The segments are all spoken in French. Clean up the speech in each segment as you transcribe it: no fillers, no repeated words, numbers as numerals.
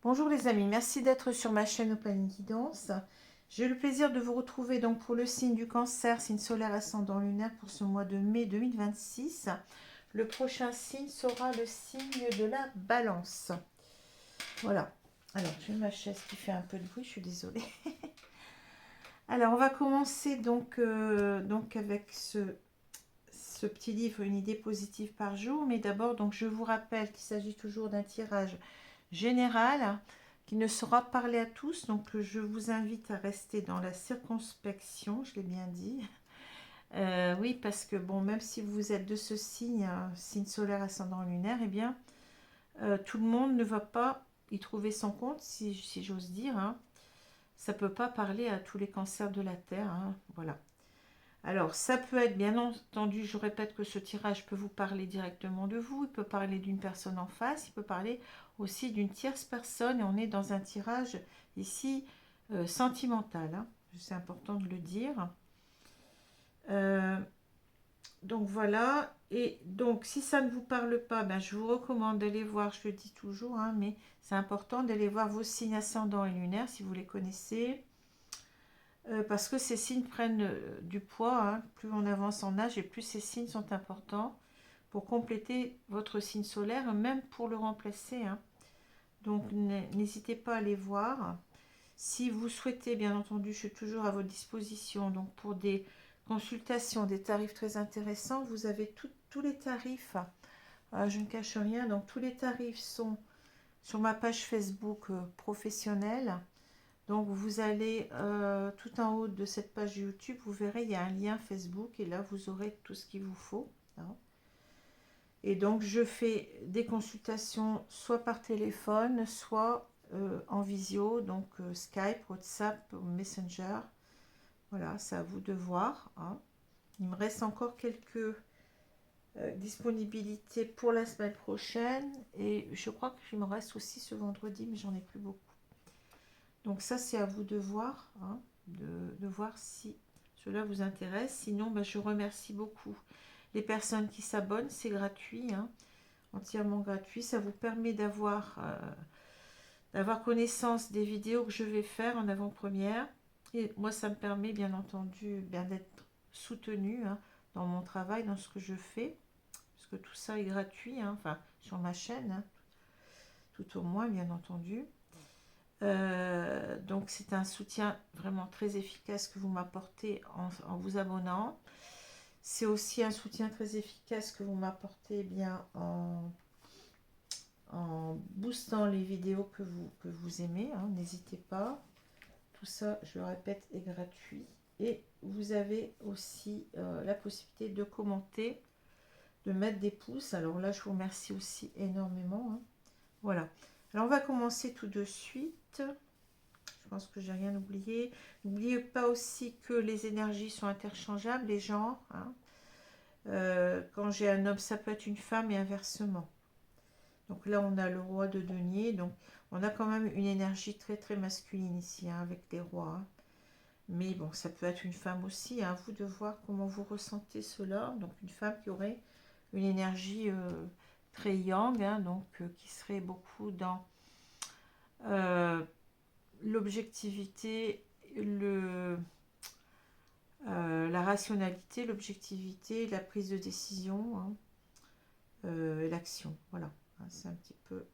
Bonjour les amis, merci d'être sur ma chaîne Opaline Guidance. J'ai le plaisir de vous retrouver donc pour le signe du Cancer, signe solaire ascendant lunaire pour ce mois de mai 2026. Le prochain signe sera le signe de la Balance. Voilà. Alors, j'ai ma chaise qui fait un peu de bruit, je suis désolée. Alors, on va commencer donc avec ce petit livre, une idée positive par jour. Mais d'abord, donc je vous rappelle qu'il s'agit toujours d'un tirage général qui ne sera parlé à tous, donc je vous invite à rester dans la circonspection, je l'ai bien dit. Oui, parce que bon, même si vous êtes de ce signe, signe solaire ascendant lunaire, eh bien, tout le monde ne va pas y trouver son compte, si j'ose dire. Hein. Ça ne peut pas parler à tous les cancers de la Terre. Hein. Voilà. Alors, ça peut être, bien entendu, je répète que ce tirage peut vous parler directement de vous, il peut parler d'une personne en face, il peut parler aussi d'une tierce personne, et on est dans un tirage ici sentimental, hein. C'est important de le dire. Donc voilà, et donc si ça ne vous parle pas, ben, je vous recommande d'aller voir, je le dis toujours, hein, mais c'est important d'aller voir vos signes ascendants et lunaires si vous les connaissez. Parce que ces signes prennent du poids, hein. Plus on avance en âge et plus ces signes sont importants pour compléter votre signe solaire, même pour le remplacer. Hein. Donc n'hésitez pas à les voir. Si vous souhaitez, bien entendu, je suis toujours à votre disposition. Donc pour des consultations, des tarifs très intéressants, vous avez tous les tarifs. Je ne cache rien, donc tous les tarifs sont sur ma page Facebook professionnelle. Donc vous allez tout en haut de cette page YouTube, vous verrez, il y a un lien Facebook et là vous aurez tout ce qu'il vous faut. Hein. Et donc je fais des consultations soit par téléphone, soit en visio, donc Skype, WhatsApp, Messenger. Voilà, c'est à vous de voir. Hein. Il me reste encore quelques disponibilités pour la semaine prochaine et je crois qu'il me reste aussi ce vendredi, mais j'en ai plus beaucoup. Donc ça, c'est à vous de voir, hein, de voir si cela vous intéresse. Sinon, ben, je remercie beaucoup les personnes qui s'abonnent. C'est gratuit, hein, entièrement gratuit. Ça vous permet d'avoir connaissance des vidéos que je vais faire en avant-première. Et moi, ça me permet, bien entendu, d'être soutenue, hein, dans mon travail, dans ce que je fais. Parce que tout ça est gratuit, hein, enfin, sur ma chaîne, hein, tout au moins, bien entendu. Donc c'est un soutien vraiment très efficace que vous m'apportez en vous abonnant. C'est aussi un soutien très efficace que vous m'apportez bien en boostant les vidéos que vous aimez. Hein, n'hésitez pas. Tout ça, je le répète, est gratuit. Et vous avez aussi la possibilité de commenter, de mettre des pouces. Alors là, je vous remercie aussi énormément. Hein. Voilà. Alors on va commencer tout de suite. Je pense que j'ai rien oublié. N'oubliez pas aussi que les énergies sont interchangeables, les genres. Hein. Quand j'ai un homme, ça peut être une femme et inversement. Donc là, on a le roi de denier. Donc on a quand même une énergie très très masculine ici, hein, avec les rois. Hein. Mais bon, ça peut être une femme aussi. Hein, à vous de voir comment vous ressentez cela. Donc une femme qui aurait une énergie très yang, hein, donc qui serait beaucoup dans l'objectivité, la rationalité, l'objectivité, la prise de décision, hein, l'action. Voilà, hein, c'est un petit peu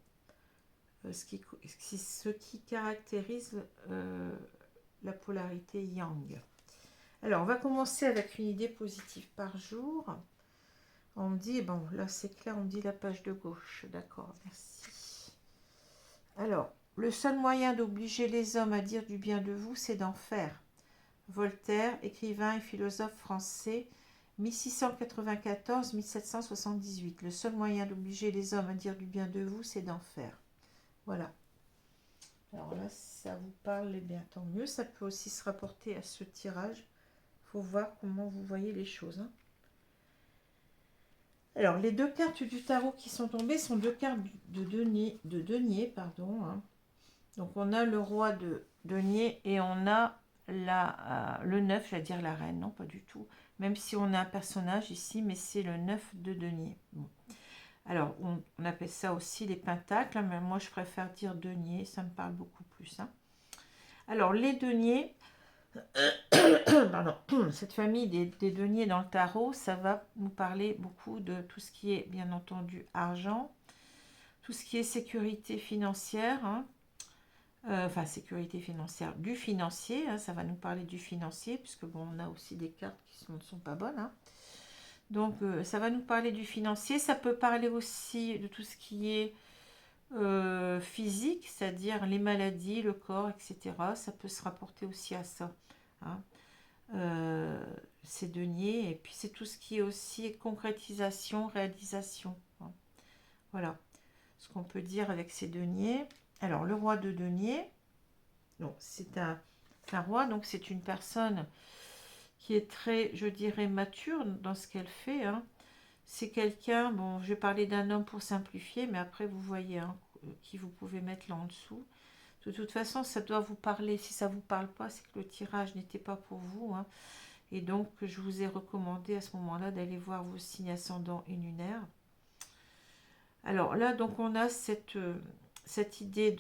ce qui caractérise la polarité yang. Alors, on va commencer avec une idée positive par jour. On me dit, bon, là c'est clair, on me dit la page de gauche. D'accord, merci. Alors, le seul moyen d'obliger les hommes à dire du bien de vous, c'est d'en faire. Voltaire, écrivain et philosophe français, 1694-1778. Le seul moyen d'obliger les hommes à dire du bien de vous, c'est d'en faire. Voilà. Alors là, si ça vous parle, eh bien tant mieux. Ça peut aussi se rapporter à ce tirage. Il faut voir comment vous voyez les choses. Hein. Alors, les deux cartes du tarot qui sont tombées sont deux cartes de denier, pardon. Hein. Donc, on a le roi de denier et on a le 9, j'allais dire la reine. Non, pas du tout. Même si on a un personnage ici, mais c'est le 9 de denier. Bon. Alors, on appelle ça aussi les pentacles, mais moi, je préfère dire denier. Ça me parle beaucoup plus. Hein. Alors, les deniers... Pardon, cette famille des deniers dans le tarot, ça va nous parler beaucoup de tout ce qui est, bien entendu, argent, tout ce qui est sécurité financière, hein, enfin sécurité financière du financier, hein, ça va nous parler du financier, puisque bon, on a aussi des cartes qui ne sont pas bonnes. Hein. Donc ça va nous parler du financier, ça peut parler aussi de tout ce qui est physique, c'est-à-dire les maladies, le corps, etc. Ça peut se rapporter aussi à ça. Hein. C'est denier, et puis c'est tout ce qui est aussi concrétisation, réalisation. Hein. Voilà ce qu'on peut dire avec ces deniers. Alors le roi de denier, c'est un roi, donc c'est une personne qui est très, je dirais, mature dans ce qu'elle fait. Hein. C'est quelqu'un, bon, je vais parler d'un homme pour simplifier, mais après vous voyez hein, qui vous pouvez mettre là en dessous. De toute façon, ça doit vous parler. Si ça ne vous parle pas, c'est que le tirage n'était pas pour vous. Hein. Et donc, je vous ai recommandé à ce moment-là d'aller voir vos signes ascendants et lunaires. Alors là, donc, on a cette idée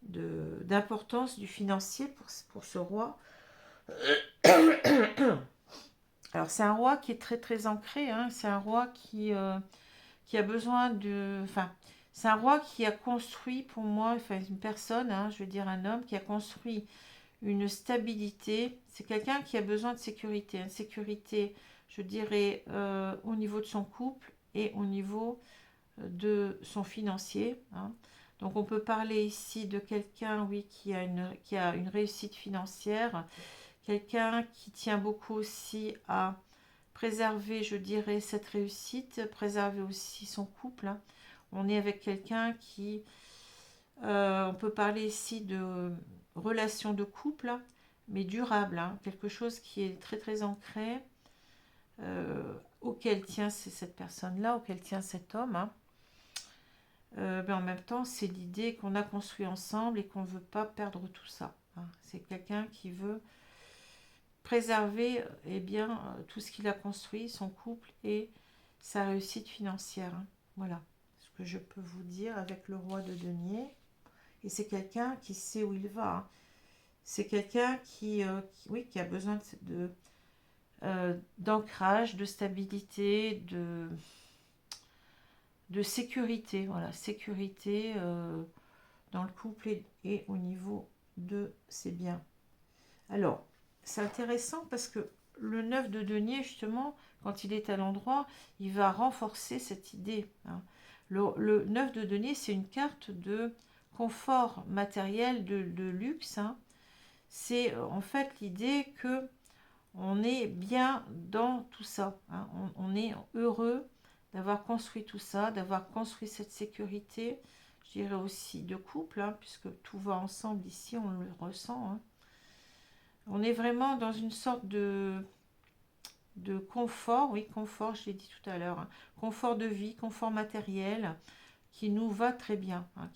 d'importance du financier pour ce roi. Alors, c'est un roi qui est très, très ancré. Hein. C'est un roi qui a besoin de... Enfin, c'est un roi qui a construit, pour moi, enfin, une personne, hein, je veux dire un homme, qui a construit une stabilité. C'est quelqu'un qui a besoin de sécurité. Une sécurité, je dirais, au niveau de son couple et au niveau de son financier. Hein. Donc on peut parler ici de quelqu'un, oui, qui a une réussite financière, quelqu'un qui tient beaucoup aussi à préserver, je dirais, cette réussite, préserver aussi son couple. Hein. On est avec quelqu'un qui... on peut parler ici de relation de couple, hein, mais durable, hein, quelque chose qui est très très ancré, auquel tient cette personne-là, auquel tient cet homme. Hein. Mais en même temps, c'est l'idée qu'on a construit ensemble et qu'on ne veut pas perdre tout ça. Hein. C'est quelqu'un qui veut préserver eh bien, tout ce qu'il a construit, son couple et sa réussite financière. Hein. Voilà ce que je peux vous dire avec le roi de denier. Et c'est quelqu'un qui sait où il va. Hein. C'est quelqu'un oui, qui a besoin d'ancrage, de stabilité, de sécurité. Voilà, sécurité dans le couple et au niveau de ses biens. Alors, c'est intéressant parce que le 9 de denier, justement, quand il est à l'endroit, il va renforcer cette idée. Hein. Le 9 de denier, c'est une carte de confort matériel, de luxe. Hein. C'est en fait l'idée que on est bien dans tout ça. Hein. On est heureux d'avoir construit tout ça, d'avoir construit cette sécurité, je dirais aussi de couple, hein, puisque tout va ensemble ici, on le ressent. Hein. On est vraiment dans une sorte de confort, oui, confort, je l'ai dit tout à l'heure, hein, confort de vie, confort matériel, qui nous va très bien, hein,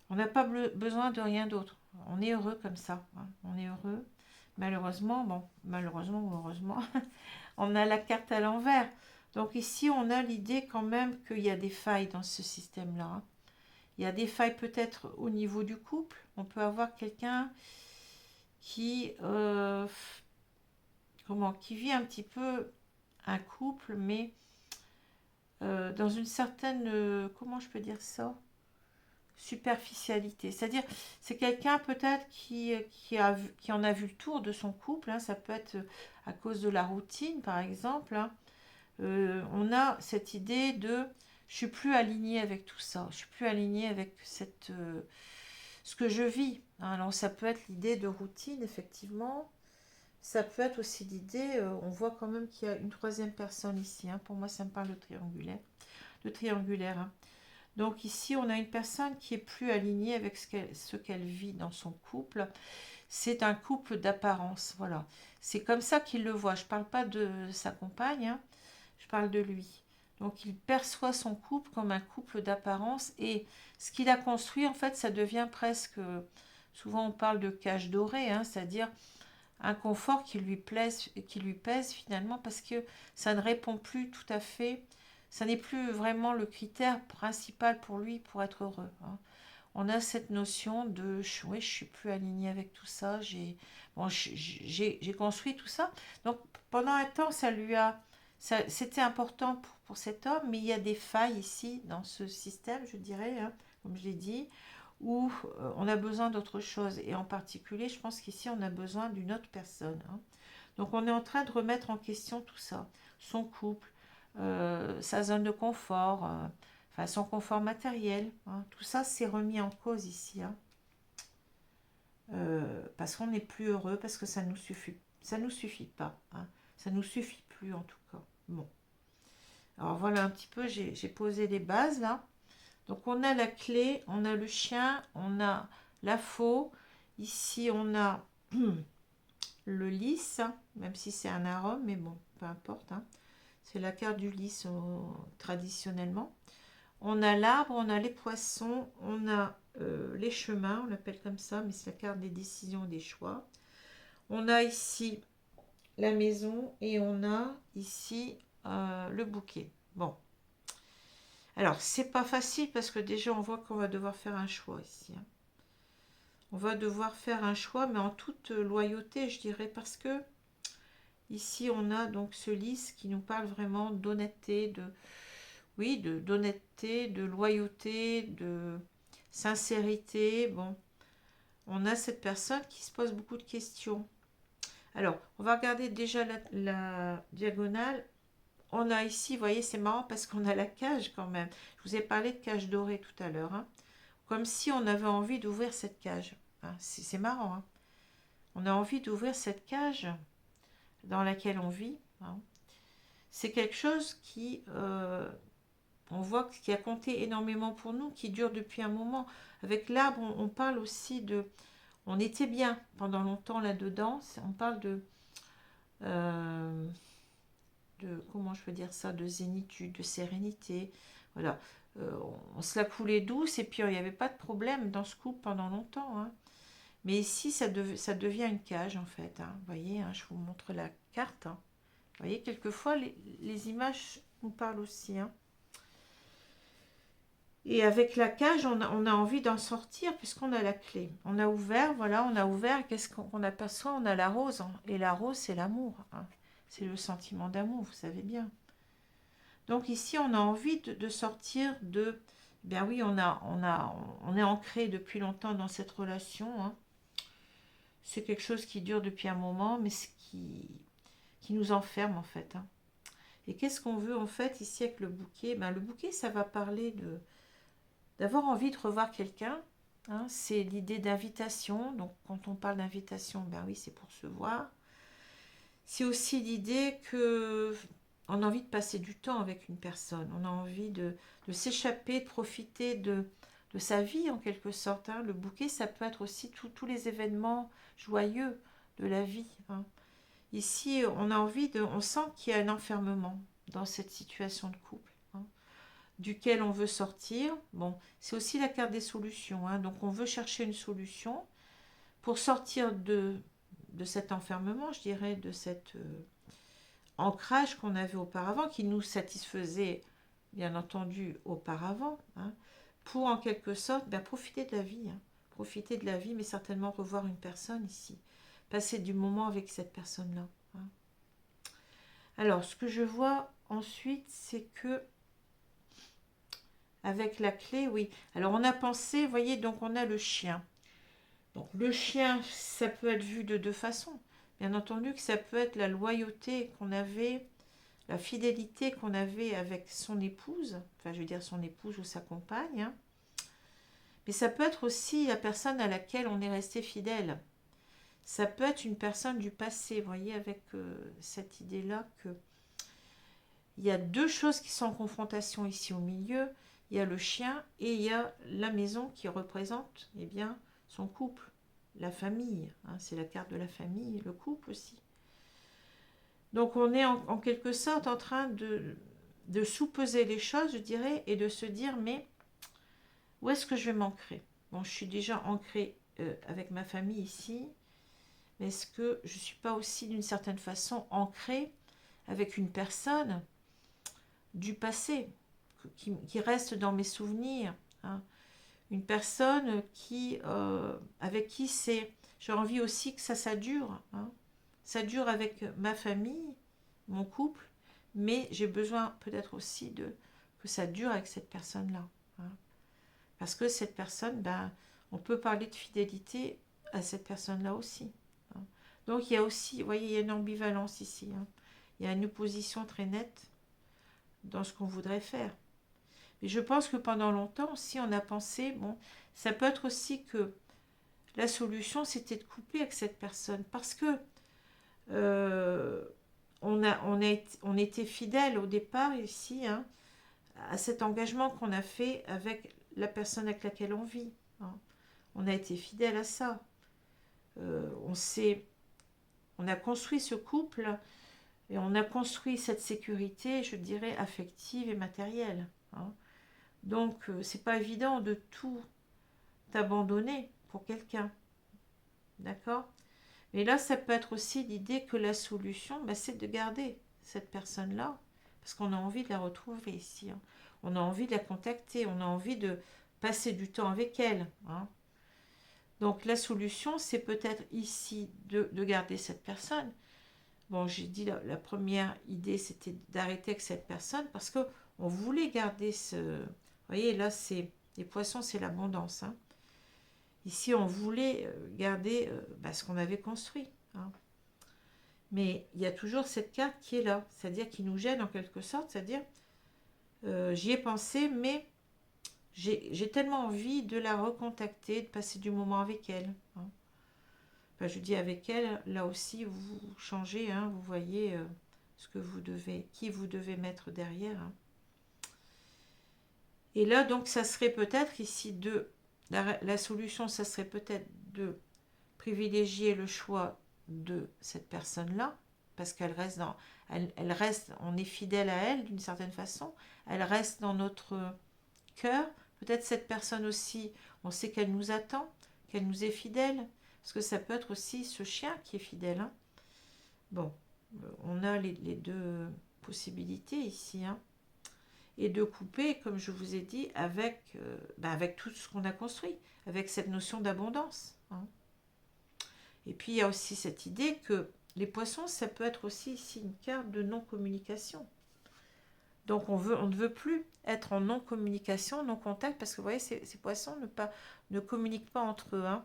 on n'a pas besoin de rien d'autre. On est heureux comme ça, hein, on est heureux. Malheureusement ou heureusement, on a la carte à l'envers. Donc ici, on a l'idée quand même qu'il y a des failles dans ce système-là. Hein. Il y a des failles peut-être au niveau du couple. On peut avoir quelqu'un qui vit un petit peu un couple, mais dans une certaine, comment je peux dire ça, superficialité. C'est-à-dire, c'est quelqu'un peut-être qui en a vu le tour de son couple. Hein. Ça peut être à cause de la routine, par exemple. Hein. On a cette idée de je suis plus alignée avec tout ça, je suis plus alignée avec ce que je vis. Alors, ça peut être l'idée de routine, effectivement. Ça peut être aussi l'idée, on voit quand même qu'il y a une troisième personne ici. Hein. Pour moi, ça me parle de triangulaire. Hein. Donc ici, on a une personne qui est plus alignée avec ce qu'elle vit dans son couple. C'est un couple d'apparence, voilà. C'est comme ça qu'il le voit. Je ne parle pas de sa compagne, hein, je parle de lui. Donc il perçoit son couple comme un couple d'apparence et ce qu'il a construit, en fait, ça devient presque, souvent on parle de cage dorée, hein, c'est-à-dire un confort qui lui pèse finalement parce que ça ne répond plus tout à fait, ça n'est plus vraiment le critère principal pour lui pour être heureux. Hein. On a cette notion de oui, je suis plus alignée avec tout ça, j'ai construit tout ça. Donc pendant un temps, c'était important pour cet homme, mais il y a des failles ici dans ce système, je dirais, hein, comme je l'ai dit, où on a besoin d'autre chose. Et en particulier, je pense qu'ici, on a besoin d'une autre personne. Hein. Donc on est en train de remettre en question tout ça, son couple, sa zone de confort, enfin son confort matériel. Hein. Tout ça c'est remis en cause ici, hein. Parce qu'on n'est plus heureux, parce que ça nous suffit pas. Hein. Ça nous suffit plus en tout cas. Bon, alors voilà un petit peu, j'ai posé les bases là. Donc on a la clé, on a le chien, on a la faux. Ici on a le lys, hein, même si c'est un arôme, mais bon, peu importe. Hein. C'est la carte du lys traditionnellement. On a l'arbre, on a les poissons, on a les chemins, on l'appelle comme ça, mais c'est la carte des décisions et des choix. On a ici la maison et on a ici le bouquet. Bon. Alors, c'est pas facile parce que déjà, on voit qu'on va devoir faire un choix ici. Hein. On va devoir faire un choix, mais en toute loyauté, je dirais, parce que ici, on a donc ce lys qui nous parle vraiment d'honnêteté, d'honnêteté, de loyauté, de sincérité. Bon, on a cette personne qui se pose beaucoup de questions. Alors, on va regarder déjà la diagonale. On a ici, vous voyez, c'est marrant parce qu'on a la cage quand même. Je vous ai parlé de cage dorée tout à l'heure. Hein. Comme si on avait envie d'ouvrir cette cage. Hein, c'est marrant. Hein. On a envie d'ouvrir cette cage dans laquelle on vit. Hein. C'est quelque chose on voit qui a compté énormément pour nous, qui dure depuis un moment. Avec l'arbre, on parle aussi de... On était bien pendant longtemps là-dedans. On parle euh, comment je peux dire ça, de zénitude, de sérénité. Voilà. On se la coulait douce et puis il n'y avait pas de problème dans ce couple pendant longtemps. Hein. Mais ici, ça devient une cage en fait. Hein. Vous voyez, hein, je vous montre la carte. Hein. Vous voyez, quelquefois, les images nous parlent aussi. Hein. Et avec la cage, on a envie d'en sortir puisqu'on a la clé. On a ouvert, voilà, on a ouvert. Qu'est-ce qu'on aperçoit? On a la rose. Hein. Et la rose, c'est l'amour. Hein. C'est le sentiment d'amour, vous savez bien. Donc ici, on a envie de sortir de... Ben oui, on est ancré depuis longtemps dans cette relation. Hein. C'est quelque chose qui dure depuis un moment, mais qui nous enferme en fait. Hein. Et qu'est-ce qu'on veut en fait ici avec le bouquet? Ben, le bouquet, ça va parler d'avoir envie de revoir quelqu'un. Hein. C'est l'idée d'invitation. Donc quand on parle d'invitation, ben oui, c'est pour se voir. C'est aussi l'idée que on a envie de passer du temps avec une personne. On a envie de s'échapper, de profiter de sa vie en quelque sorte. Hein. Le bouquet, ça peut être aussi tous les événements joyeux de la vie. Hein. Ici, on sent qu'il y a un enfermement dans cette situation de couple. Hein, duquel on veut sortir. Bon, c'est aussi la carte des solutions. Hein, donc on veut chercher une solution pour sortir de cet enfermement, je dirais, de cet ancrage qu'on avait auparavant, qui nous satisfaisait, bien entendu, auparavant, hein, pour en quelque sorte profiter de la vie. Hein, profiter de la vie, mais certainement revoir une personne ici. Passer du moment avec cette personne-là. Hein. Alors, ce que je vois ensuite, c'est que avec la clé, oui. Alors, on a pensé, vous voyez, donc on a le chien. Donc, le chien, ça peut être vu de deux façons. Bien entendu que ça peut être la loyauté qu'on avait, la fidélité qu'on avait avec son épouse, enfin je veux dire son épouse ou sa compagne. Hein. Mais ça peut être aussi la personne à laquelle on est resté fidèle. Ça peut être une personne du passé, vous voyez, avec cette idée-là que il y a deux choses qui sont en confrontation ici au milieu. Il y a le chien et il y a la maison qui représente eh bien, son couple, la famille. Hein, c'est la carte de la famille, le couple aussi. Donc on est en quelque sorte en train de sous-peser les choses, je dirais, et de se dire, mais où est-ce que je vais m'ancrer? Bon, je suis déjà ancrée avec ma famille ici, mais est-ce que je ne suis pas aussi d'une certaine façon ancrée avec une personne du passé, qui reste dans mes souvenirs, hein. Une personne avec qui j'ai envie aussi que ça dure, hein. Ça dure avec ma famille, mon couple, mais j'ai besoin peut-être aussi que ça dure avec cette personne-là, hein. Parce que cette personne, ben, on peut parler de fidélité à cette personne-là aussi, hein. Donc il y a aussi, vous voyez, il y a une ambivalence ici, hein. Il y a une opposition très nette dans ce qu'on voudrait faire. Mais je pense que pendant longtemps aussi, on a pensé, bon, ça peut être aussi que la solution, c'était de couper avec cette personne. Parce que euh, on était fidèle au départ ici, hein, à cet engagement qu'on a fait avec la personne avec laquelle on vit, hein. On a été fidèle à ça. On a construit ce couple et on a construit cette sécurité, je dirais, affective et matérielle, hein. Donc, c'est pas évident de tout abandonner pour quelqu'un, d'accord? Mais là, ça peut être aussi l'idée que la solution, bah, c'est de garder cette personne-là, parce qu'on a envie de la retrouver ici, hein. On a envie de la contacter, on a envie de passer du temps avec elle, hein. Donc, la solution, c'est peut-être ici de garder cette personne. Bon, j'ai dit la première idée, c'était d'arrêter avec cette personne parce que on voulait garder ce. Vous voyez, là, les poissons, c'est l'abondance, hein. Ici, on voulait garder ce qu'on avait construit, hein. Mais il y a toujours cette carte qui est là, c'est-à-dire qui nous gêne en quelque sorte, c'est-à-dire j'y ai pensé, mais j'ai tellement envie de la recontacter, de passer du moment avec elle, hein. Enfin, je dis avec elle, là aussi, vous changez, hein, vous voyez ce que qui vous devez mettre derrière, hein. Et là, donc, ça serait peut-être ici la solution, ça serait peut-être de privilégier le choix de cette personne-là, parce qu'elle reste elle reste, on est fidèle à elle d'une certaine façon, elle reste dans notre cœur. Peut-être cette personne aussi, on sait qu'elle nous attend, qu'elle nous est fidèle, parce que ça peut être aussi ce chien qui est fidèle, hein. Bon, on a les deux possibilités ici, hein. Et de couper, comme je vous ai dit, avec tout ce qu'on a construit, avec cette notion d'abondance, hein. Et puis il y a aussi cette idée que les poissons, ça peut être aussi ici une carte de non-communication. Donc on ne veut plus être en non-communication, non-contact, parce que vous voyez, ces poissons ne communiquent pas entre eux, hein.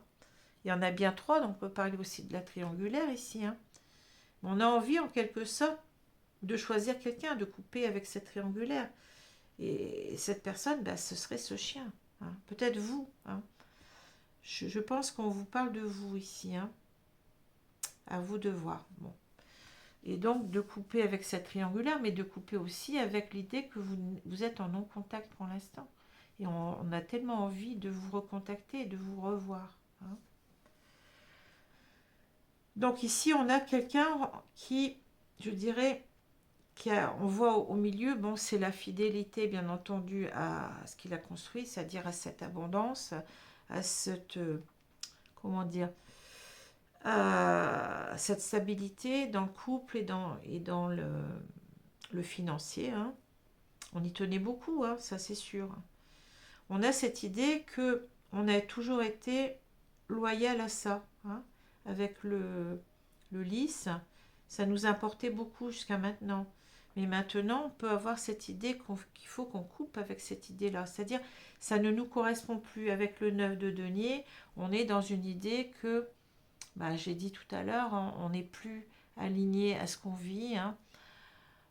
Il y en a bien trois, donc on peut parler aussi de la triangulaire ici, hein. On a envie en quelque sorte de choisir quelqu'un, de couper avec cette triangulaire. Et cette personne, ce serait ce chien, hein. Peut-être vous, hein. Je pense qu'on vous parle de vous ici, hein. À vous de voir. Bon. Et donc de couper avec cette triangulaire, mais de couper aussi avec l'idée que vous êtes en non-contact pour l'instant. Et on a tellement envie de vous recontacter et de vous revoir, hein. Donc ici, on a quelqu'un qui, je dirais, on voit au milieu, bon, c'est la fidélité, bien entendu, à ce qu'il a construit, c'est-à-dire à cette abondance, à cette, comment dire, à cette stabilité dans le couple et dans le financier, hein. On y tenait beaucoup, hein, ça c'est sûr. On a cette idée que on a toujours été loyal à ça, hein, avec le lys. Ça nous importait beaucoup jusqu'à maintenant. Mais maintenant, on peut avoir cette idée qu'il faut qu'on coupe avec cette idée-là. C'est-à-dire, ça ne nous correspond plus avec le 9 de denier. On est dans une idée que, j'ai dit tout à l'heure, hein, on n'est plus aligné à ce qu'on vit, hein.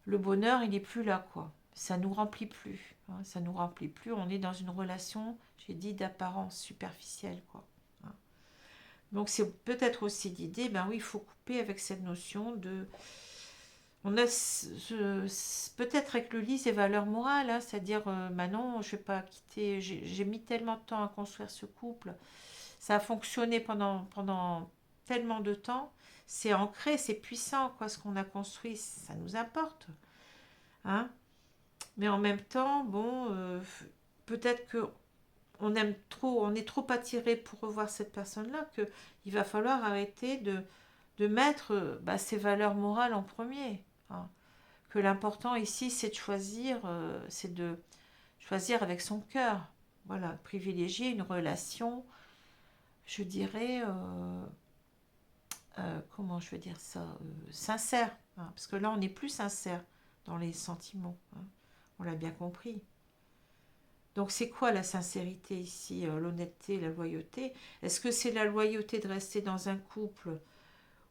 Le bonheur, il n'est plus là, quoi. Ça ne nous remplit plus, hein, ça ne nous remplit plus. On est dans une relation, j'ai dit, d'apparence superficielle, quoi. Hein. Donc c'est peut-être aussi l'idée, ben oui, il faut couper avec cette notion de... On a peut-être avec le lit ces valeurs morales, hein, c'est-à-dire maintenant je ne vais pas quitter, j'ai mis tellement de temps à construire ce couple, ça a fonctionné pendant tellement de temps, c'est ancré, c'est puissant, quoi, ce qu'on a construit, ça nous importe, hein. Mais en même temps, bon, peut-être que on aime trop, on est trop attiré pour revoir cette personne-là, que il va falloir arrêter de mettre bah, ses valeurs morales en premier, hein. Que l'important ici, c'est de choisir avec son cœur. Voilà, privilégier une relation, je dirais, comment je veux dire ça, sincère, hein, parce que là, on n'est plus sincère dans les sentiments, hein, on l'a bien compris. Donc, c'est quoi la sincérité ici, l'honnêteté, la loyauté? Est-ce que c'est la loyauté de rester dans un couple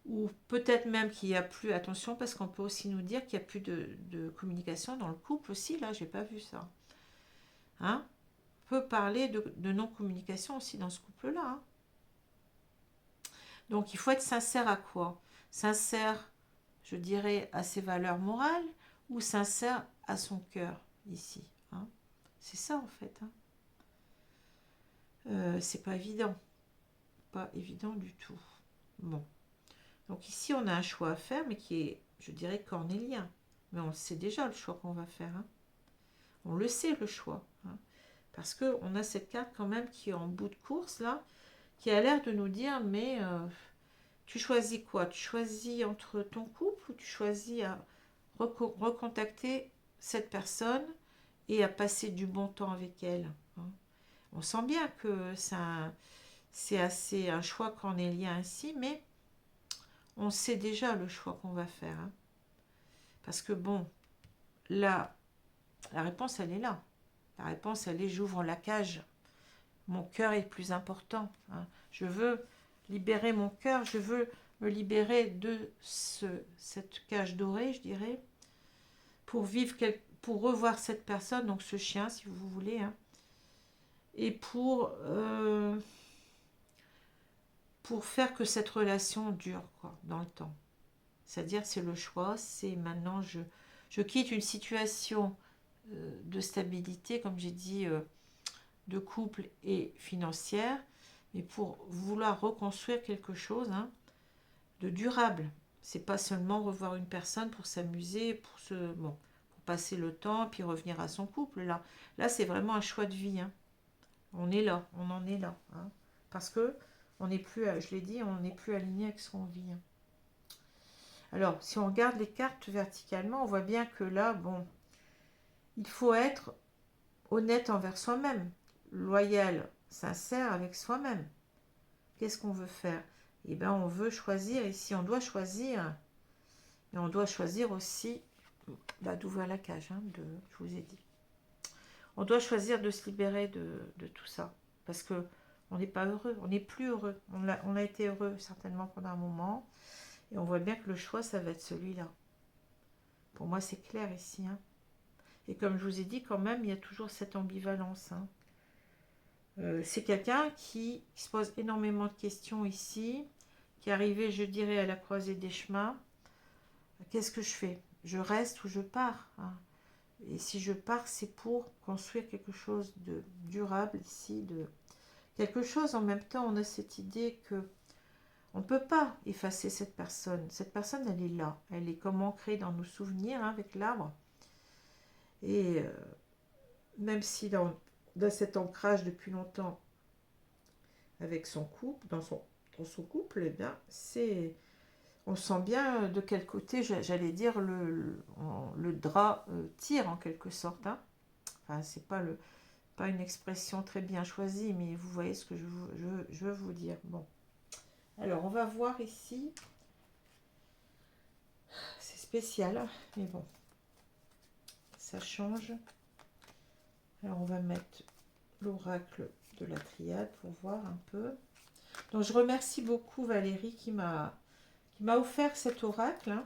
ou peut-être même qu'il n'y a plus, attention, parce qu'on peut aussi nous dire qu'il n'y a plus de communication dans le couple aussi, là, j'ai pas vu ça. Hein? On peut parler de non-communication aussi dans ce couple-là. Hein. Donc, il faut être sincère à quoi? Sincère, je dirais, à ses valeurs morales ou sincère à son cœur, ici. Hein. C'est ça, en fait. Hein. C'est pas évident. Pas évident du tout. Bon. Donc ici, on a un choix à faire, mais qui est, je dirais, cornélien. Mais on sait déjà le choix qu'on va faire. Hein. On le sait, le choix. Hein. Parce qu'on a cette carte quand même qui est en bout de course, là, qui a l'air de nous dire, mais tu choisis quoi? Tu choisis entre ton couple ou tu choisis à recontacter cette personne et à passer du bon temps avec elle? Hein. On sent bien que c'est assez un choix cornélien ici, mais on sait déjà le choix qu'on va faire. Hein. Parce que bon, là, la réponse, elle est là. La réponse, elle est j'ouvre la cage. Mon cœur est plus important. Hein. Je veux libérer mon cœur, je veux me libérer de cette cage dorée, je dirais, pour vivre, pour revoir cette personne, donc ce chien, si vous voulez, hein, et pour faire que cette relation dure, quoi, dans le temps. C'est-à-dire, c'est le choix, c'est maintenant, je quitte une situation de stabilité, comme j'ai dit, de couple et financière, mais pour vouloir reconstruire quelque chose, hein, de durable. C'est pas seulement revoir une personne pour s'amuser, pour passer le temps, puis revenir à son couple. Là c'est vraiment un choix de vie. Hein. On est là, on en est là. Hein. Parce que on n'est plus, je l'ai dit, on n'est plus aligné avec ce qu'on vit. Hein. Alors, si on regarde les cartes verticalement, on voit bien que là, bon, il faut être honnête envers soi-même, loyal, sincère avec soi-même. Qu'est-ce qu'on veut faire? Eh bien, on veut choisir ici, on doit choisir, et on doit choisir aussi d'ouvrir la cage, hein, je vous ai dit. On doit choisir de se libérer de tout ça, parce que on n'est pas heureux, on n'est plus heureux. On a été heureux certainement pendant un moment, et on voit bien que le choix, ça va être celui-là. Pour moi, c'est clair ici. Hein. Et comme je vous ai dit, quand même, il y a toujours cette ambivalence. Hein. C'est quelqu'un qui se pose énormément de questions ici, qui est arrivé, je dirais, à la croisée des chemins. Qu'est-ce que je fais? Je reste ou je pars? Hein. Et si je pars, c'est pour construire quelque chose de durable ici, de quelque chose en même temps. On a cette idée que on ne peut pas effacer cette personne. Cette personne, elle est là. Elle est comme ancrée dans nos souvenirs, hein, avec l'arbre. Et même si dans cet ancrage depuis longtemps avec son couple, dans son couple, eh bien, on sent bien de quel côté, j'allais dire, le drap tire en quelque sorte. Hein. Enfin, c'est pas une expression très bien choisie, mais vous voyez ce que je veux vous dire. Bon. Alors, on va voir ici. C'est spécial, mais bon. Ça change. Alors, on va mettre l'oracle de la triade pour voir un peu. Donc, je remercie beaucoup Valérie qui m'a offert cet oracle, hein,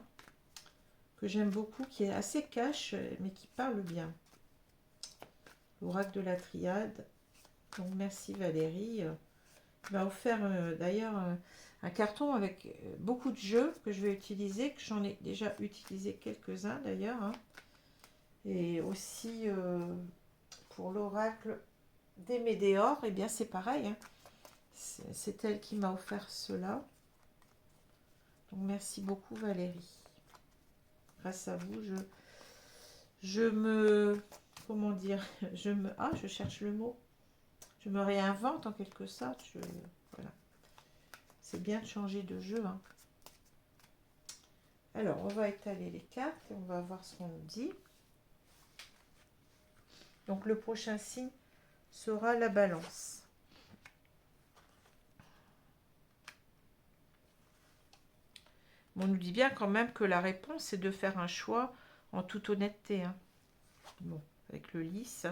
que j'aime beaucoup, qui est assez cash, mais qui parle bien. l'oracle de la triade. Donc merci Valérie. Il m'a offert d'ailleurs un carton avec beaucoup de jeux que je vais utiliser, que j'en ai déjà utilisé quelques-uns d'ailleurs. Hein. Et aussi pour l'oracle des Médéors, eh bien c'est pareil. Hein. C'est elle qui m'a offert cela. Donc merci beaucoup Valérie. Grâce à vous, je me... Comment dire, je cherche le mot. Je me réinvente en quelque sorte. Voilà. C'est bien de changer de jeu. Hein. Alors, on va étaler les cartes et on va voir ce qu'on nous dit. Donc, le prochain signe sera la balance. On nous dit bien quand même que la réponse, c'est de faire un choix en toute honnêteté. Hein. Bon, avec le lys.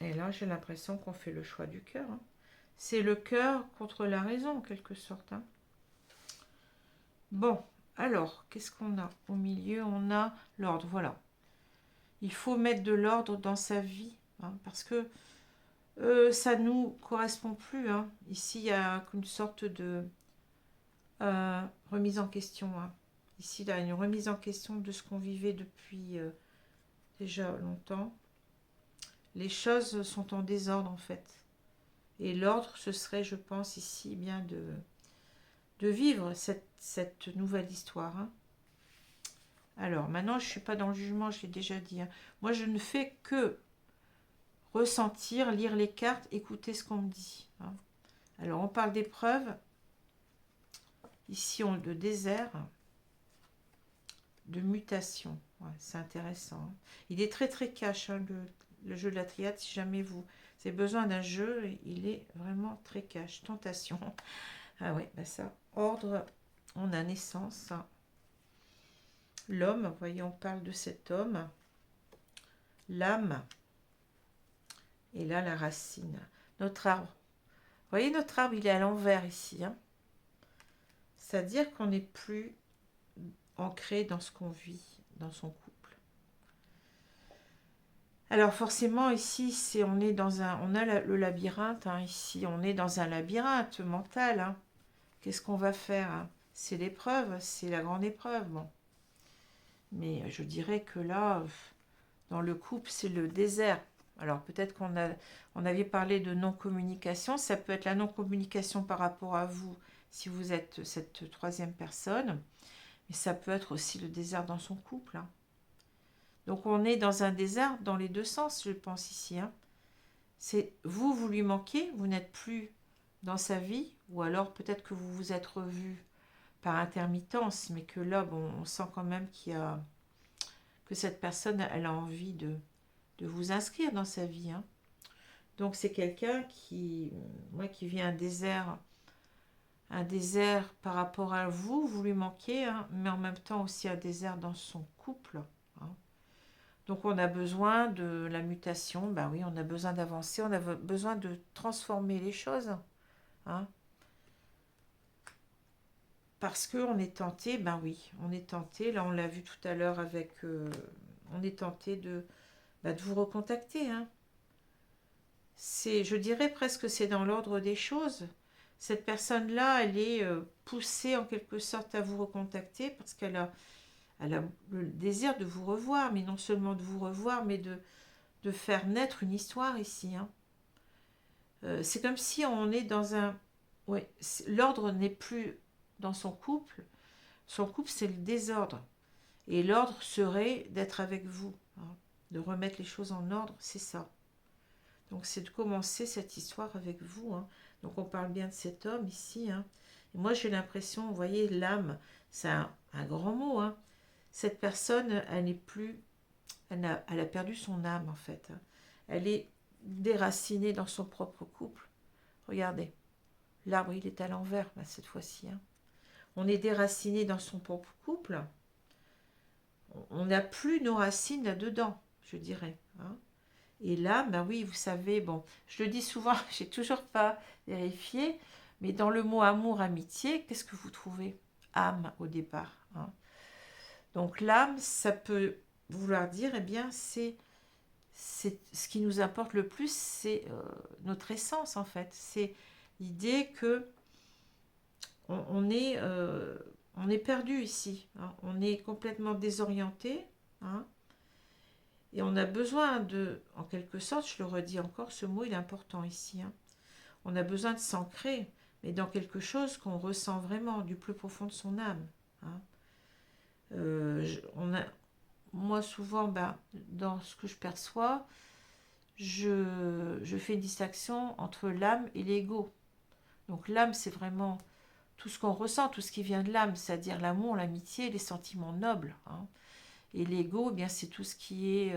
Et là, j'ai l'impression qu'on fait le choix du cœur. Hein. C'est le cœur contre la raison, en quelque sorte. Hein. Bon, alors, qu'est-ce qu'on a au milieu? On a l'ordre, voilà. Il faut mettre de l'ordre dans sa vie, hein, parce que ça ne nous correspond plus. Hein. Ici, il y a une sorte de remise en question. Hein. Ici, il y a une remise en question de ce qu'on vivait depuis déjà longtemps. Les choses sont en désordre, en fait. Et l'ordre, ce serait, je pense, ici, bien de vivre cette nouvelle histoire. Hein. Alors, maintenant, je ne suis pas dans le jugement, je l'ai déjà dit. Hein. Moi, je ne fais que ressentir, lire les cartes, écouter ce qu'on me dit. Hein. Alors, on parle d'épreuves. Ici, on de désert, de mutation. Ouais, c'est intéressant. Hein. Il est très, très cash, hein, le jeu de la triade. Si jamais vous avez besoin d'un jeu, il est vraiment très cash. Tentation. Ah ouais, bah ça. Ordre, on a naissance. Hein. L'homme, vous voyez, on parle de cet homme. L'âme. Et là, la racine. Notre arbre. Vous voyez, notre arbre, il est à l'envers ici. Hein. C'est-à-dire qu'on n'est plus ancré dans ce qu'on vit, dans son couple. Alors forcément, ici, on est dans on a le labyrinthe. Hein, ici, on est dans un labyrinthe mental. Hein. Qu'est-ce qu'on va faire? Hein? C'est l'épreuve, c'est la grande épreuve. Bon. Mais je dirais que là, dans le couple, c'est le désert. Alors peut-être on avait parlé de non-communication. Ça peut être la non-communication par rapport à vous, si vous êtes cette troisième personne. Mais ça peut être aussi le désert dans son couple. Hein. Donc on est dans un désert dans les deux sens, je pense ici. Hein. C'est vous lui manquez, vous n'êtes plus dans sa vie, ou alors peut-être que vous vous êtes revus par intermittence, mais que là, bon, on sent quand même que cette personne, elle a envie de vous inscrire dans sa vie. Hein. Donc c'est quelqu'un qui vit un désert par rapport à vous, vous lui manquez, hein, mais en même temps aussi un désert dans son couple. Hein. Donc on a besoin de la mutation, ben oui, on a besoin d'avancer, on a besoin de transformer les choses. Hein. Parce qu'on est tenté, ben oui, on est tenté, là on l'a vu tout à l'heure avec, on est tenté de vous recontacter. Hein. Je dirais presque c'est dans l'ordre des choses. Cette personne-là, elle est poussée en quelque sorte à vous recontacter parce qu'elle a le désir de vous revoir, mais non seulement de vous revoir, mais de faire naître une histoire ici. Hein. C'est comme si on est dans un... Ouais, l'ordre n'est plus dans son couple. Son couple, c'est le désordre. Et l'ordre serait d'être avec vous, hein, de remettre les choses en ordre, c'est ça. Donc c'est de commencer cette histoire avec vous. Hein. Donc on parle bien de cet homme ici. Hein. Et moi j'ai l'impression, vous voyez, l'âme, c'est un grand mot. Hein. Cette personne, elle n'est plus, elle a perdu son âme en fait. Hein. Elle est déracinée dans son propre couple. Regardez, l'arbre il est à l'envers cette fois-ci. Hein. On est déraciné dans son propre couple. On n'a plus nos racines là-dedans, je dirais. Hein. Et là, ben oui, vous savez, bon, je le dis souvent, j'ai toujours pas vérifié, mais dans le mot amour, amitié, qu'est-ce que vous trouvez? âme au départ, hein. Donc l'âme, ça peut vouloir dire, eh bien, c'est ce qui nous importe le plus, c'est notre essence en fait. C'est l'idée que on est perdu ici, hein. On est complètement désorienté, hein. Et on a besoin de, en quelque sorte, je le redis encore, ce mot il est important ici, hein. On a besoin de s'ancrer, mais dans quelque chose qu'on ressent vraiment du plus profond de son âme, hein. Moi souvent, ben, dans ce que je perçois, je fais une distinction entre l'âme et l'ego. Donc l'âme, c'est vraiment tout ce qu'on ressent, tout ce qui vient de l'âme, c'est-à-dire l'amour, l'amitié, les sentiments nobles, hein. Et l'ego, eh bien c'est tout ce qui est,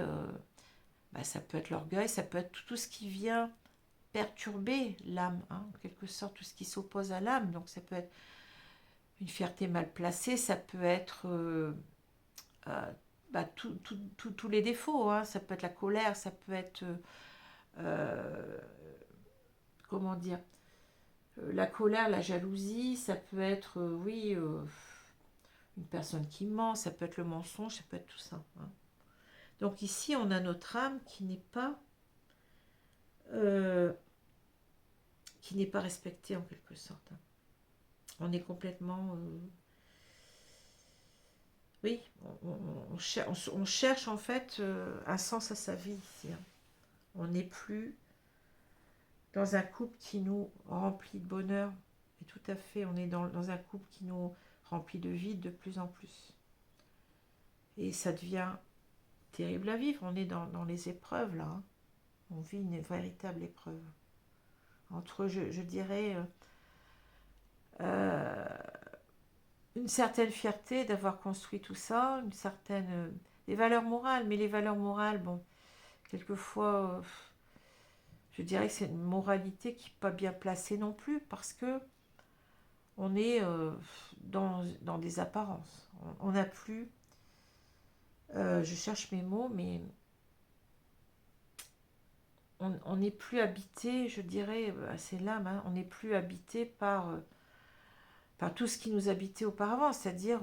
bah, ça peut être l'orgueil, ça peut être tout ce qui vient perturber l'âme, hein, en quelque sorte, tout ce qui s'oppose à l'âme. Donc ça peut être une fierté mal placée, ça peut être euh, bah, tous les défauts, hein. Ça peut être la colère, ça peut être, euh, comment dire, la colère, la jalousie, ça peut être, oui, une personne qui ment, ça peut être le mensonge, ça peut être tout ça, hein. Donc ici, on a notre âme euh, qui n'est pas respectée en quelque sorte, hein. On est complètement, oui, on cherche en fait un sens à sa vie ici, hein. On n'est plus dans un couple qui nous remplit de bonheur, et tout à fait, on est dans un couple qui nous remplit de vide de plus en plus. Et ça devient terrible à vivre, on est dans les épreuves là, hein. On vit une véritable épreuve. Entre, je dirais, euh, une certaine fierté d'avoir construit tout ça, une certaine... des valeurs morales, mais les valeurs morales, bon, quelquefois, je dirais que c'est une moralité qui n'est pas bien placée non plus, parce que on est dans des apparences. On n'a plus... je cherche mes mots, mais on n'est plus habité, je dirais, c'est l'âme, hein, on n'est plus habité par tout ce qui nous habitait auparavant, c'est-à-dire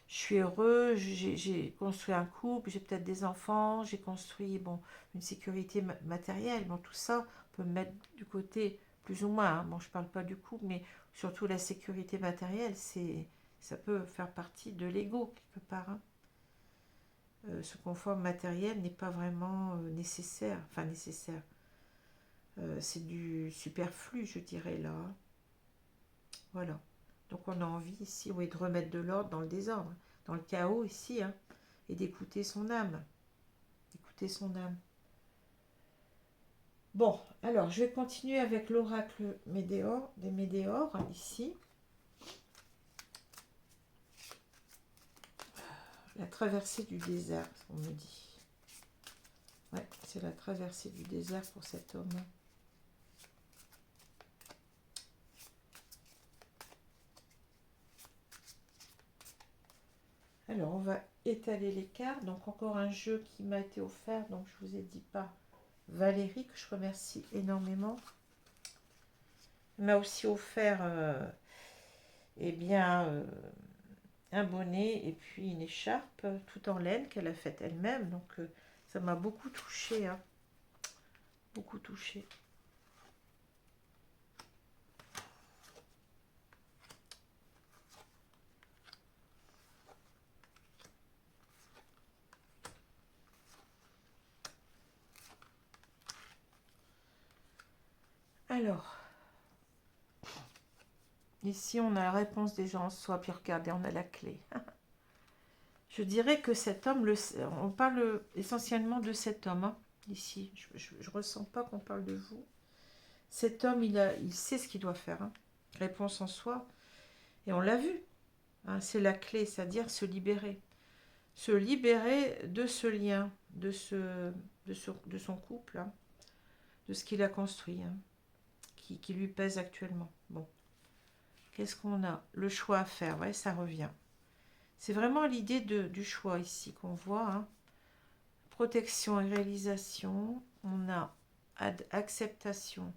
je suis heureux, j'ai construit un couple, j'ai peut-être des enfants, j'ai construit bon, une sécurité matérielle, bon, tout ça, on peut mettre du côté plus ou moins, hein. Bon, je ne parle pas du couple, mais surtout la sécurité matérielle, ça peut faire partie de l'ego quelque part, hein. Ce confort matériel n'est pas vraiment nécessaire, enfin nécessaire, c'est du superflu, je dirais là, hein. Voilà. Donc on a envie ici, oui, de remettre de l'ordre dans le désordre, dans le chaos ici, hein, et d'écouter son âme. Écouter son âme. Bon, alors je vais continuer avec l'oracle Médéor, des Médéors, ici. La traversée du désert, on me dit. Ouais, c'est la traversée du désert pour cet homme. Alors, on va étaler les cartes. Donc, encore un jeu qui m'a été offert. Donc, je vous ai dit par Valérie, que je remercie énormément. Elle m'a aussi offert eh bien, un bonnet et puis une écharpe tout en laine qu'elle a faite elle-même. Donc, ça m'a beaucoup touchée, hein. Beaucoup touchée. Alors, ici, on a la réponse des gens en soi, puis regardez, on a la clé. Je dirais que cet homme, on parle essentiellement de cet homme, hein, ici. Je ne ressens pas qu'on parle de vous. Cet homme, il sait ce qu'il doit faire, hein. Réponse en soi. Et on l'a vu, hein, c'est la clé, c'est-à-dire se libérer. Se libérer de ce lien, de son couple, hein, de ce qu'il a construit, hein, qui lui pèse actuellement. Bon, qu'est-ce qu'on a? Le choix à faire, ouais, ça revient. C'est vraiment l'idée du choix ici qu'on voit, hein. Protection et réalisation. On a acceptation.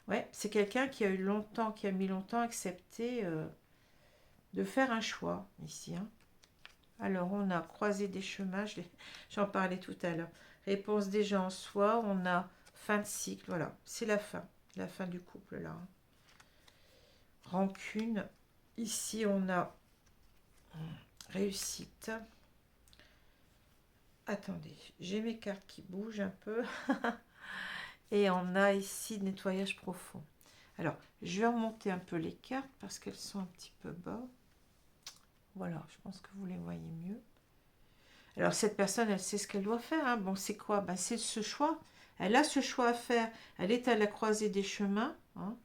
Ouais, c'est quelqu'un qui a mis longtemps à accepter de faire un choix ici. Hein. Alors, on a croisé des chemins, j'en parlais tout à l'heure. Réponse déjà en soi, on a fin de cycle, voilà, c'est la fin du couple là. Hein. Rancune, ici on a réussite. Attendez, j'ai mes cartes qui bougent un peu. Et on a ici nettoyage profond. Alors, je vais remonter un peu les cartes parce qu'elles sont un petit peu bas. Voilà, je pense que vous les voyez mieux. Alors, cette personne, elle sait ce qu'elle doit faire. Hein. Bon, c'est quoi? Ben, c'est ce choix. Elle a ce choix à faire. Elle est à la croisée des chemins. Hein.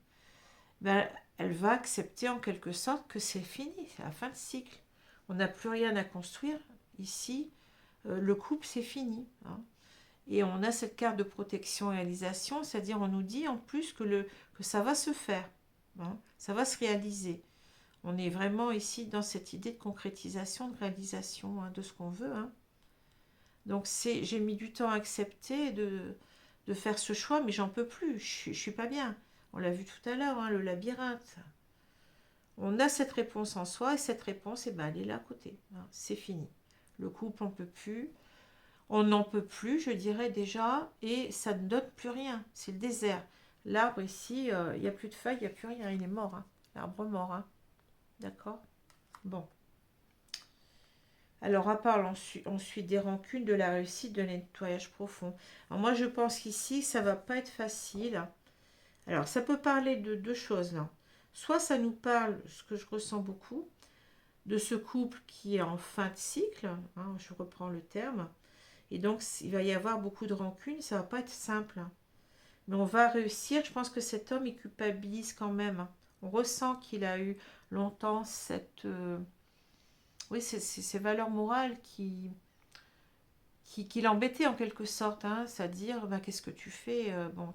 Ben, elle va accepter en quelque sorte que c'est fini, c'est la fin de cycle. On n'a plus rien à construire ici. Le couple, c'est fini. Hein. Et on a cette carte de protection et réalisation, c'est-à-dire on nous dit en plus que ça va se faire, hein, ça va se réaliser. On est vraiment ici dans cette idée de concrétisation, de réalisation hein, de ce qu'on veut. Hein. Donc j'ai mis du temps à accepter de faire ce choix, mais j'en peux plus, je suis pas bien. On l'a vu tout à l'heure, hein, le labyrinthe. On a cette réponse en soi, et cette réponse, eh ben, elle est là à côté. Hein, c'est fini. Le couple, on ne peut plus. On n'en peut plus, je dirais déjà, et ça ne donne plus rien. C'est le désert. L'arbre ici, il n'y a plus de feuilles, il n'y a plus rien. Il est mort. Hein. L'arbre mort. Hein. D'accord. Bon. Alors, on parle ensuite des rancunes, de la réussite, de nettoyage profond. Alors, moi, je pense qu'ici, ça va pas être facile. Alors, ça peut parler de deux choses là. Soit ça nous parle, ce que je ressens beaucoup, de ce couple qui est en fin de cycle. Hein, je reprends le terme. Et donc, il va y avoir beaucoup de rancune, ça va pas être simple. Hein. Mais on va réussir. Je pense que cet homme, il culpabilise quand même. Hein. On ressent qu'il a eu longtemps oui, ces valeurs morales qui l'embêtaient en quelque sorte. Hein. C'est-à-dire, ben, qu'est-ce que tu fais bon,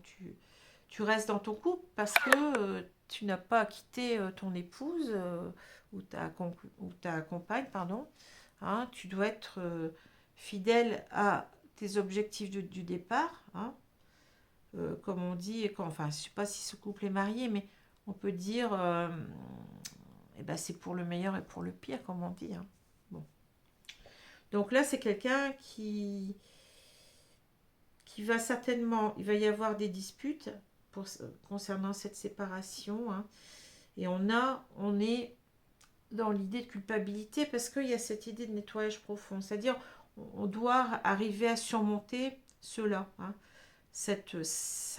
tu restes dans ton couple parce que tu n'as pas quitté ton épouse ou ta compagne, pardon. Hein. Tu dois être fidèle à tes objectifs du départ. Hein. Comme on dit, enfin, je ne sais pas si ce couple est marié, mais on peut dire, eh ben, c'est pour le meilleur et pour le pire, comme on dit. Hein. Bon. Donc là, c'est quelqu'un qui va certainement, il va y avoir des disputes concernant cette séparation. Hein. Et on est dans l'idée de culpabilité parce qu'il y a cette idée de nettoyage profond. C'est-à-dire, on doit arriver à surmonter cela. Hein. Ça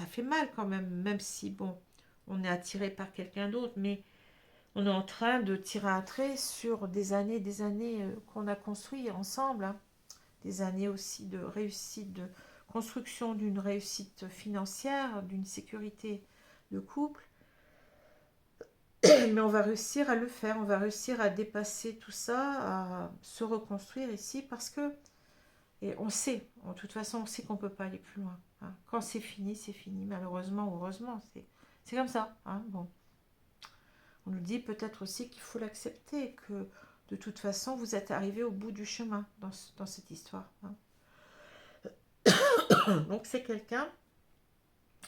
fait mal quand même, même si, bon, on est attiré par quelqu'un d'autre, mais on est en train de tirer un trait sur des années qu'on a construit ensemble. Hein. Des années aussi de réussite, de construction d'une réussite financière, d'une sécurité de couple. Mais on va réussir à le faire, on va réussir à dépasser tout ça, à se reconstruire ici parce que, et on sait, de toute façon, on sait qu'on ne peut pas aller plus loin. Hein. Quand c'est fini, malheureusement ou heureusement, c'est comme ça. Hein. Bon. On nous dit peut-être aussi qu'il faut l'accepter, que de toute façon, vous êtes arrivé au bout du chemin dans cette histoire. Hein. Donc c'est quelqu'un,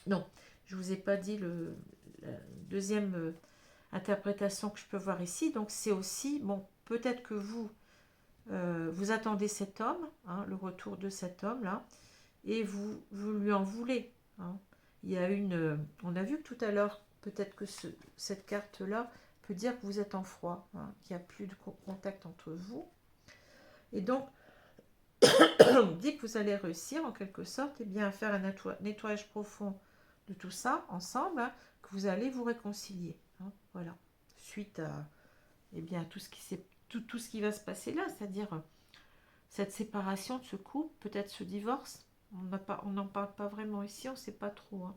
non, je ne vous ai pas dit la deuxième interprétation que je peux voir ici, donc c'est aussi, bon, peut-être que vous attendez cet homme, hein, le retour de cet homme-là, et vous lui en voulez. Hein. Il y a on a vu que tout à l'heure, peut-être que cette carte-là peut dire que vous êtes en froid, hein, qu'il n'y a plus de contact entre vous. Et donc, on dit que vous allez réussir en quelque sorte et bien, à faire un nettoyage profond de tout ça ensemble, hein, que vous allez vous réconcilier. Hein, voilà. Suite à eh bien, tout ce qui va se passer là, c'est-à-dire cette séparation de ce couple, peut-être ce divorce. On n'en parle pas vraiment ici, on ne sait pas trop. Hein.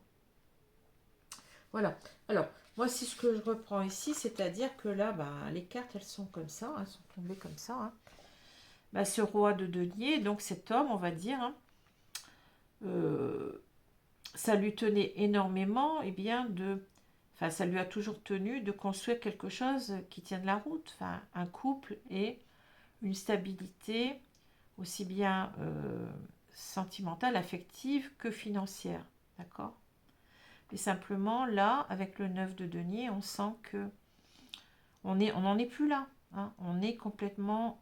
Voilà. Alors, moi, si ce que je reprends ici, c'est-à-dire que là, bah, les cartes, elles sont comme ça, elles sont tombées comme ça. Hein. Bah, ce roi de denier, donc cet homme, on va dire, hein, ça lui tenait énormément, eh bien, enfin, ça lui a toujours tenu de construire quelque chose qui tienne la route, enfin, un couple et une stabilité aussi bien sentimentale, affective que financière, d'accord? Et simplement, là, avec le 9 de denier, on sent que on n'en est plus là. hein. On est complètement,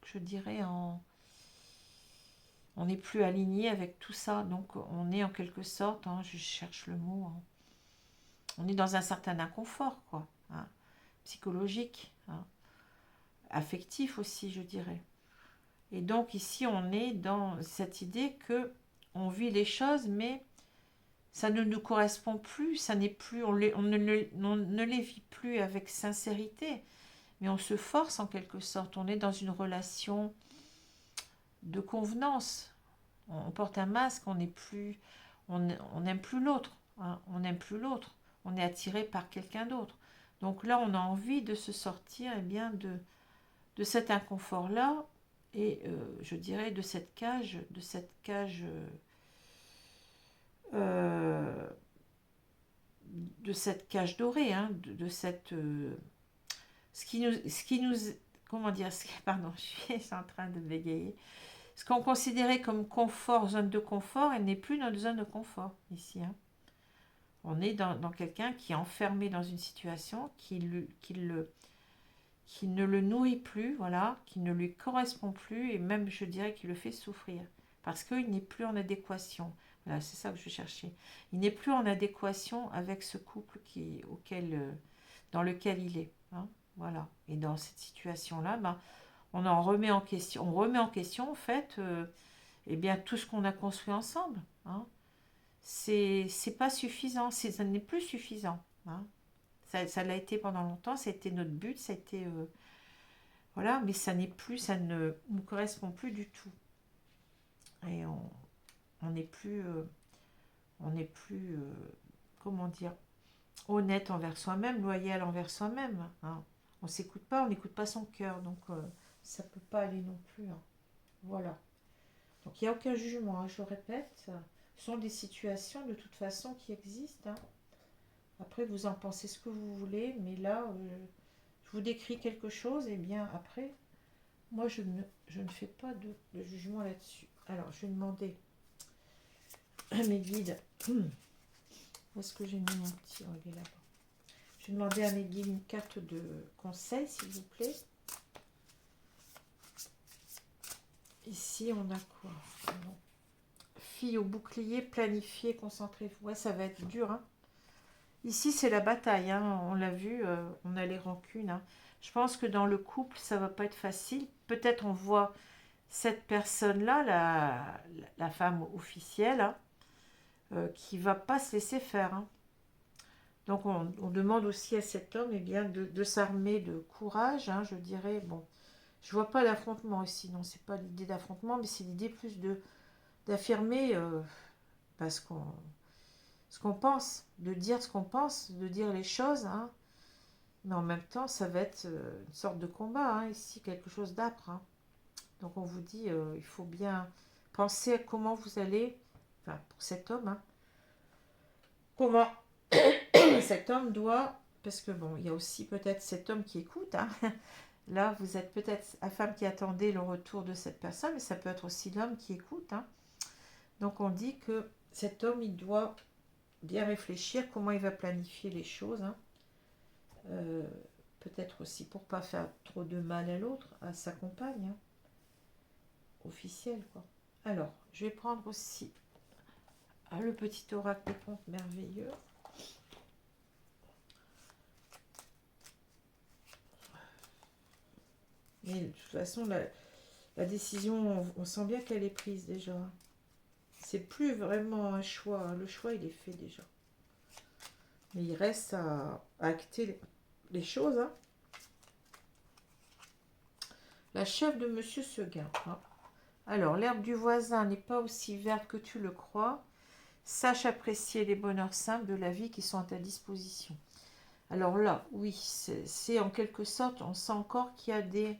je dirais, on n'est plus aligné avec tout ça. Donc on est en quelque sorte, hein, je cherche le mot, hein, on est dans un certain inconfort, quoi, hein, psychologique, hein, affectif aussi, je dirais. Et donc ici, on est dans cette idée que on vit les choses, mais ça ne nous correspond plus, ça n'est plus, on ne les vit plus avec sincérité, mais on se force en quelque sorte. On est dans une relation de convenance. On porte un masque, on n'est plus, on n'aime plus l'autre, hein, on n'aime plus l'autre. On est attiré par quelqu'un d'autre. Donc là, on a envie de se sortir, eh bien, de cet inconfort-là et je dirais euh, de cette cage dorée, hein, de cette ce qui nous comment dire, pardon, je suis en train de bégayer. Ce qu'on considérait comme confort, zone de confort, elle n'est plus notre zone de confort ici, hein. On est dans quelqu'un qui est enfermé dans une situation qui ne le nourrit plus, voilà, qui ne lui correspond plus, et même je dirais qu'il le fait souffrir, parce qu'il n'est plus en adéquation. Voilà, c'est ça que je cherchais. Il n'est plus en adéquation avec ce couple dans lequel il est, hein, voilà. Et dans cette situation-là, ben, on remet en question en fait, eh bien tout ce qu'on a construit ensemble, hein. C'est pas suffisant, ça n'est plus suffisant, hein. Ça l'a été pendant longtemps, ça a été notre but, ça a été voilà, mais ça n'est plus, ça ne nous correspond plus du tout. Et on n'est plus, comment dire, honnête envers soi-même, loyal envers soi-même, hein. On s'écoute pas, on n'écoute pas son cœur, donc ça peut pas aller non plus, hein. Voilà. Donc il n'y a aucun jugement, hein, je le répète. Ce sont des situations de toute façon qui existent, hein. Après, vous en pensez ce que vous voulez, mais là, je vous décris quelque chose, et bien après, moi, je ne fais pas de jugement là-dessus. Alors, je vais demander à mes guides. Où est-ce que j'ai mis mon petit... Oh, il est là-bas. Je vais demander à mes guides une carte de conseil, s'il vous plaît. Ici, on a quoi? Non. Fille au bouclier, planifiez, concentrez-vous. Ouais, ça va être dur, hein. Ici, c'est la bataille, hein. On l'a vu, on a les rancunes, hein. Je pense que dans le couple, ça va pas être facile. Peut-être on voit cette personne-là, la femme officielle, hein, qui va pas se laisser faire, hein. Donc on demande aussi à cet homme, eh bien, de s'armer de courage, hein, je dirais. Bon, je vois pas d'affrontement ici, non, c'est pas l'idée d'affrontement, mais c'est l'idée plus d'affirmer parce ce qu'on pense, de dire ce qu'on pense, de dire les choses, hein. Mais en même temps, ça va être une sorte de combat, hein, ici, quelque chose d'âpre, hein. Donc on vous dit, il faut bien penser à comment vous allez, enfin pour cet homme, hein, comment cet homme doit, parce que bon, il y a aussi peut-être cet homme qui écoute, hein. Là, vous êtes peut-être la femme qui attendait le retour de cette personne, mais ça peut être aussi l'homme qui écoute, hein. Donc on dit que cet homme, il doit bien réfléchir comment il va planifier les choses, hein. Euh, Peut-être aussi pour pas faire trop de mal à l'autre, à sa compagne, hein, officielle, quoi. Alors, je vais prendre aussi le petit oracle des contes merveilleux. Mais de toute façon, la décision, on sent bien qu'elle est prise déjà. C'est plus vraiment un choix, hein. Le choix, il est fait déjà. Mais il reste à acter les choses, hein. La chef de Monsieur Seguin, hein. Alors, l'herbe du voisin n'est pas aussi verte que tu le crois. Sache apprécier les bonheurs simples de la vie qui sont à ta disposition. Alors là, oui, c'est en quelque sorte, on sent encore qu'il y a des...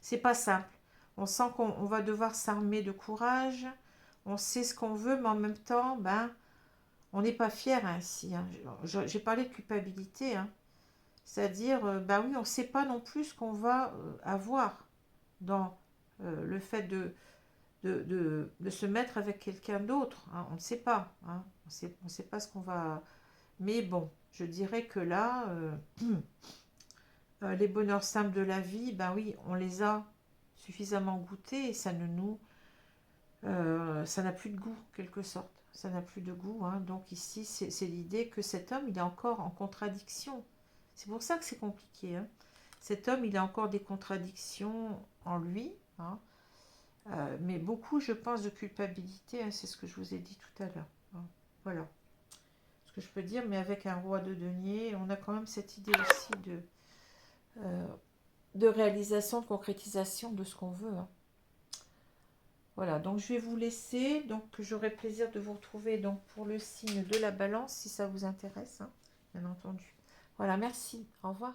c'est pas simple. On sent qu'on va devoir s'armer de courage. On sait ce qu'on veut, mais en même temps, ben, on n'est pas fier ainsi, hein. J'ai parlé de culpabilité, hein. C'est-à-dire, ben oui, on ne sait pas non plus ce qu'on va avoir dans le fait de se mettre avec quelqu'un d'autre, hein. On ne sait pas, hein. On sait pas ce qu'on va... Mais bon, je dirais que là, les bonheurs simples de la vie, ben oui, on les a suffisamment goûtés et ça ne nous... ça n'a plus de goût, quelque sorte. Ça n'a plus de goût, hein. Donc ici, c'est l'idée que cet homme, il est encore en contradiction. C'est pour ça que c'est compliqué, hein. Cet homme, il a encore des contradictions en lui, hein. Mais beaucoup, je pense, de culpabilité, hein, c'est ce que je vous ai dit tout à l'heure, hein. Voilà ce que je peux dire, mais avec un roi de denier, on a quand même cette idée aussi de réalisation, de concrétisation de ce qu'on veut, hein. Voilà, donc je vais vous laisser, donc j'aurai plaisir de vous retrouver donc pour le signe de la balance, si ça vous intéresse, hein, bien entendu. Voilà, merci, au revoir.